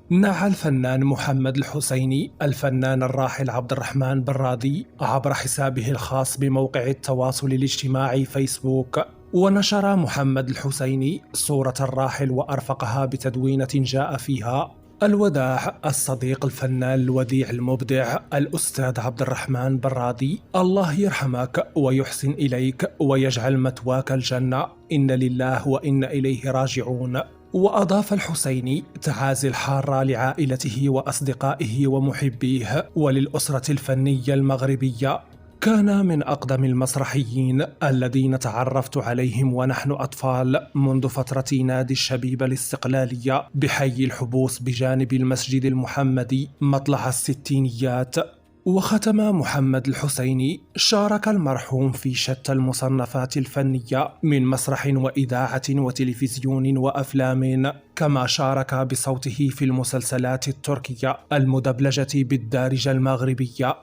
نعى الفنان محمد الحسيني الفنان الراحل عبد الرحمن برادي عبر حسابه الخاص بموقع التواصل الاجتماعي فيسبوك. ونشر محمد الحسيني صورة الراحل وأرفقها بتدوينة جاء فيها: الوداع الصديق الفنان الوديع المبدع الأستاذ عبد الرحمن برادي، الله يرحمك ويحسن إليك ويجعل مثواك الجنة، إن لله وإنا إليه راجعون. وأضاف الحسيني تعازي الحارة لعائلته وأصدقائه ومحبيه وللأسرة الفنية المغربية. كان من أقدم المسرحيين الذين تعرفت عليهم ونحن أطفال منذ فترة نادي الشبيبة الاستقلالية بحي الحبوس بجانب المسجد المحمدي مطلع الستينيات. وختم محمد الحسيني: شارك المرحوم في شتى المصنفات الفنية من مسرح وإذاعة وتلفزيون وأفلام، كما شارك بصوته في المسلسلات التركية المدبلجة بالدارجة المغربية.